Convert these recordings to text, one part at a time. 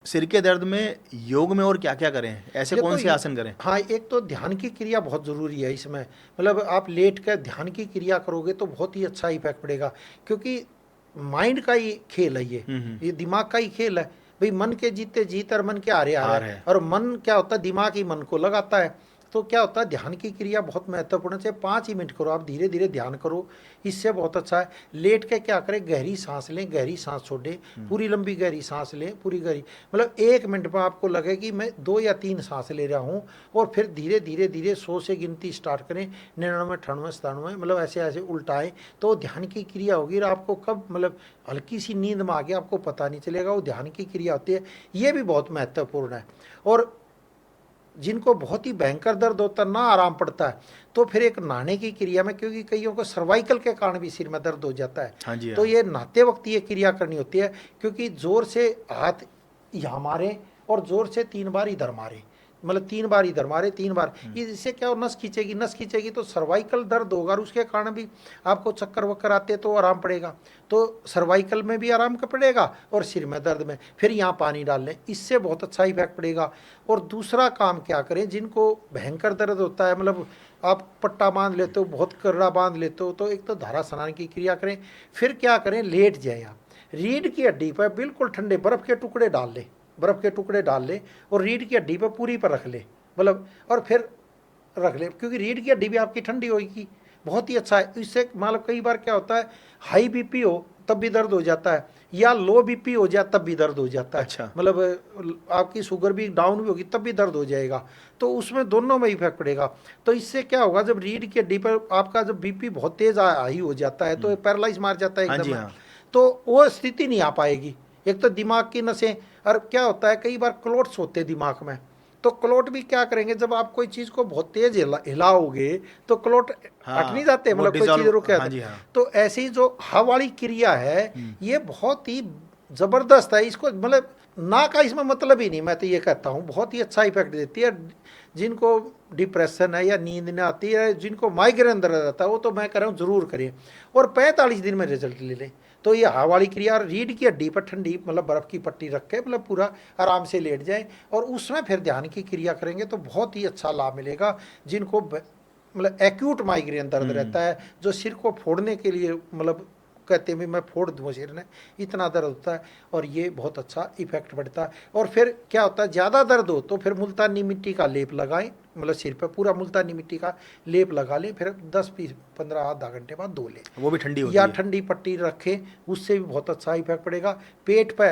सिर के दर्द में योग में और क्या क्या करें, ऐसे देखो कौन से आसन करें? हाँ, एक तो ध्यान की क्रिया बहुत ज़रूरी है इसमें। मतलब आप लेट कर ध्यान की क्रिया करोगे तो बहुत ही अच्छा इफेक्ट पड़ेगा, क्योंकि माइंड का ही खेल है हम्म। ये दिमाग का ही खेल है। भाई मन के जीते जीत और मन के हारे हार हार है। है। और मन क्या होता है, दिमाग ही मन को लगाता है। तो क्या होता है, ध्यान की क्रिया बहुत महत्वपूर्ण है। 5 ही मिनट करो, आप धीरे धीरे ध्यान करो, इससे बहुत अच्छा है। लेट के क्या करें, गहरी सांस लें, गहरी सांस छोड़ें, पूरी लंबी गहरी सांस लें, पूरी गहरी, मतलब 1 मिनट में आपको लगे कि मैं 2 या 3 सांस ले रहा हूँ। और फिर धीरे धीरे धीरे 100 से गिनती स्टार्ट करें, 99, 98, 97, मतलब ऐसे ऐसे उल्टाएं। तो ध्यान की क्रिया होगी और आपको कब मतलब हल्की सी नींद में आ गया आपको पता नहीं चलेगा, वो ध्यान की क्रिया होती है। ये भी बहुत महत्वपूर्ण है। और जिनको बहुत ही भयंकर दर्द होता है, ना आराम पड़ता है, तो फिर एक नहाने की क्रिया में, क्योंकि कईयों को सर्वाइकल के कारण भी सिर में दर्द हो जाता है, हाँ जी तो हाँ। ये नहाते वक्त ये क्रिया करनी होती है। क्योंकि जोर से हाथ यहाँ मारे और जोर से 3 बार इधर मारे, मतलब 3 बार इधर मारे, 3 बार, इससे क्या हो, नस खींचेगी, नस खींचेगी तो सर्वाइकल दर्द होगा और उसके कारण भी आपको चक्कर वक्कर आते तो आराम पड़ेगा। तो सर्वाइकल में भी आराम का पड़ेगा और सिर में दर्द में, फिर यहाँ पानी डाल लें, इससे बहुत अच्छा इफेक्ट पड़ेगा। और दूसरा काम क्या करें, जिनको भयंकर दर्द होता है, मतलब आप पट्टा बांध लेते हो, बहुत कर्रा बांध लेते हो, तो एक तो धारा स्नान की क्रिया करें। फिर क्या करें, लेट जाए आप, रीढ़ की हड्डी पर बिल्कुल ठंडे बर्फ़ के टुकड़े डाल लें, बर्फ़ के टुकड़े डाल लें और रीढ़ की हड्डी पर पूरी पर रख लें, मतलब, और फिर रख लें, क्योंकि रीढ़ की हड्डी भी आपकी ठंडी होगी। बहुत ही अच्छा है इससे। मतलब कई बार क्या होता है, हाई बीपी हो तब भी दर्द हो जाता है, या लो बीपी हो जाए तब भी दर्द हो जाता है। अच्छा। मतलब आपकी शुगर भी डाउन भी होगी तब भी दर्द हो जाएगा। तो उसमें दोनों में इफेक्ट पड़ेगा। तो इससे क्या होगा, जब रीढ़ की हड्डी पर आपका जब बीपी बहुत तेज हाई हो जाता है तो पैरालाइज मार जाता है हाँ जी एकदम, हाँ। तो वो स्थिति नहीं आ पाएगी। एक तो दिमाग की नसें, और क्या होता है कई बार क्लोट्स होते हैं दिमाग में, तो क्लोट भी क्या करेंगे, जब आप कोई चीज़ को बहुत तेज हिलाओगे तो क्लोट हट नहीं हाँ जाते, वो मतलब कोई चीज़ डिजॉल्व, रुक हाँ जाता। जी हाँ। तो ऐसी ही जो हवा वाली क्रिया है, ये बहुत ही ज़बरदस्त है। इसको मतलब ना का इसमें मतलब ही नहीं, मैं तो ये कहता हूँ बहुत ही अच्छा इफेक्ट देती है। जिनको डिप्रेशन है या नींद नहीं आती है, जिनको माइग्रेन दर्द रहता है, वो तो मैं कह रहा हूँ ज़रूर करें और 45 दिन में रिजल्ट ले लें। तो ये हवा वाली क्रिया, और रीढ़ की हड्डी पर ठंडी मतलब बर्फ़ की पट्टी रख के, मतलब पूरा आराम से लेट जाए और उसमें फिर ध्यान की क्रिया करेंगे तो बहुत ही अच्छा लाभ मिलेगा। जिनको मतलब एक्यूट माइग्रेन दर्द रहता है, जो सिर को फोड़ने के लिए मतलब कहते हैं भी मैं फोड़ दूँ सिर ने, इतना दर्द होता है, और ये बहुत अच्छा इफेक्ट पड़ता है। और फिर क्या होता है, ज़्यादा दर्द हो तो फिर मुल्तानी मिट्टी का लेप लगाएं, मतलब सिर पे पूरा मुल्तानी मिट्टी का लेप लगा लें, फिर 10, 20, 15, आधा घंटे बाद धो लें, वो भी ठंडी या होती है। ठंडी पट्टी रखें, उससे भी बहुत अच्छा इफेक्ट पड़ेगा। पेट पे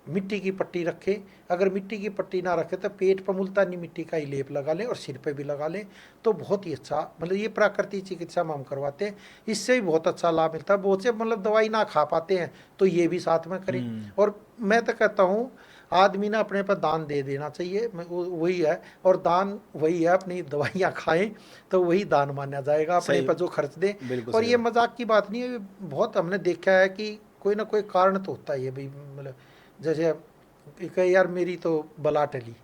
मिट्टी की पट्टी रखें, अगर मिट्टी की पट्टी ना रखें तो पेट पर मुल्तानी मिट्टी का ही लेप लगा लें और सिर पे भी लगा लें, तो बहुत ही अच्छा, मतलब ये प्राकृतिक चिकित्सा में हम करवाते हैं, इससे भी बहुत अच्छा लाभ मिलता है। बहुत से मतलब दवाई ना खा पाते हैं तो ये भी साथ में करें। और मैं तो कहता हूँ आदमी ना अपने पर दान दे देना चाहिए, वही है, और दान वही है, अपनी दवाइयाँ खाएं तो वही दान माना जाएगा, अपने सही, पर जो खर्च दें। बिल्कुल और सही ये बात। मजाक की बात नहीं है, बहुत हमने देखा है कि कोई ना कोई कारण तो होता ही है भाई, मतलब जैसे कहे यार मेरी तो बला टली,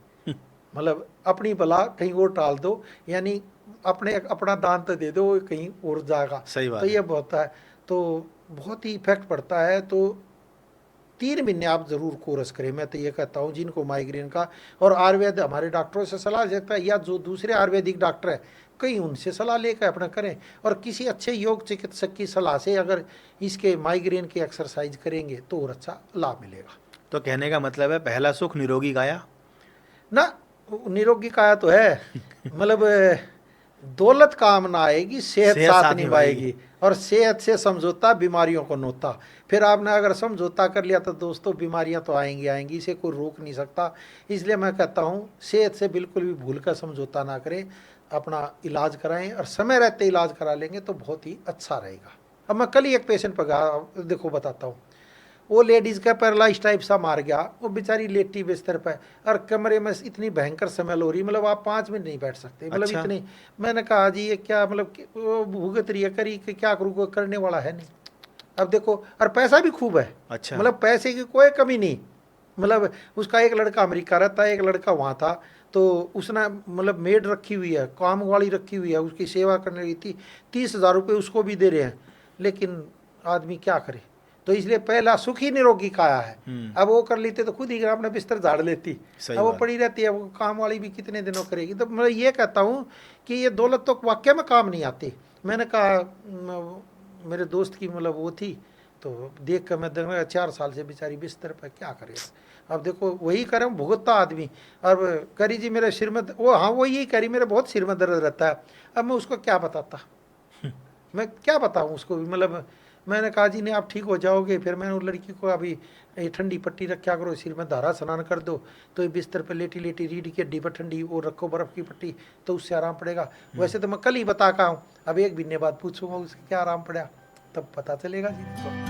मतलब अपनी बला कहीं और टाल दो, यानी अपने अपना दान तो दे दो, वो कहीं और जाएगा। सही तो बात ये है। बहुत है, तो बहुत ही इफेक्ट पड़ता है। तो 3 महीने आप ज़रूर कोर्स करें, मैं तो ये कहता हूँ जिनको माइग्रेन का। और आयुर्वेद हमारे डॉक्टरों से सलाह सकता है, या जो दूसरे आयुर्वेदिक डॉक्टर है कहीं उनसे सलाह लेकर अपना करें, और किसी अच्छे योग चिकित्सक की सलाह से अगर इसके माइग्रेन की एक्सरसाइज करेंगे तो और अच्छा लाभ मिलेगा। तो कहने का मतलब है पहला सुख निरोगी काया। ना, निरोगी काया तो है, मतलब दौलत काम ना आएगी, सेहत सेहत साथ साथ निभाएगी। निभाएगी। और सेहत से समझौता, बीमारियों को नोता। फिर आपने अगर समझौता कर लिया तो दोस्तों बीमारियां तो आएंगी आएंगी, इसे कोई रोक नहीं सकता। इसलिए मैं कहता हूँ सेहत से बिल्कुल भी भूल कर समझौता ना करें, अपना इलाज कराएं, और समय रहते इलाज करा लेंगे तो बहुत ही अच्छा रहेगा। अब मैं कल ही एक पेशेंट पर गया, देखो बताता हूँ। वो लेडीज़ का पैरालाइज टाइप सा मार गया, वो बेचारी लेटी बिस्तर पर, और कमरे में इतनी भयंकर स्मेल हो रही, मतलब आप 5 मिनट नहीं बैठ सकते, मतलब अच्छा। इतनी। मैंने कहा जी ये क्या, मतलब वो भुगत रही है, करी कि क्या करूँ, कोई करने वाला है नहीं। अब देखो, और पैसा भी खूब है, अच्छा। मतलब पैसे की कोई कमी नहीं। मतलब उसका एक लड़का अमेरिका रहता है, एक लड़का वहाँ था, तो उसने मतलब मेड रखी हुई है, काम वाली रखी हुई है, उसकी सेवा करने रही थी, 30,000 रुपये उसको भी दे रहे हैं, लेकिन आदमी क्या करे। तो इसलिए पहला सुख ही निरोगी काया है। हम्म। अब वो कर लेते तो खुद ही अपना बिस्तर झाड़ लेती, सही अब वो बात। पड़ी रहती है, वो काम वाली भी कितने दिनों करेगी। तो मैं ये कहता हूँ कि ये दौलत तो वाकई में काम नहीं आती। मैंने कहा मेरे दोस्त की मतलब वो थी, तो देख कर मैं देखा 4 साल से बेचारी बिस्तर पर क्या करेगा। अब देखो वही करें भुगतता आदमी। अब करी जी मेरे सिर में वो, हाँ वो यही करी, मेरे बहुत सिर में दर्द रहता है। अब मैं उसको क्या बताता, मैं क्या बताऊँ उसको भी। मतलब मैंने कहा जी नहीं आप ठीक हो जाओगे। फिर मैंने उस लड़की को अभी ये ठंडी पट्टी रखा करो, सिर में धारा स्नान कर दो, तो ये बिस्तर पर लेटी लेटी रीढ़ की हड्डी पर ठंडी वो रखो बर्फ़ की पट्टी, तो उससे आराम पड़ेगा। वैसे तो मैं कल ही बता का हूँ, अब 1 महीने बाद पूछूंगा उससे क्या आराम पड़ा, तब पता चलेगा जी।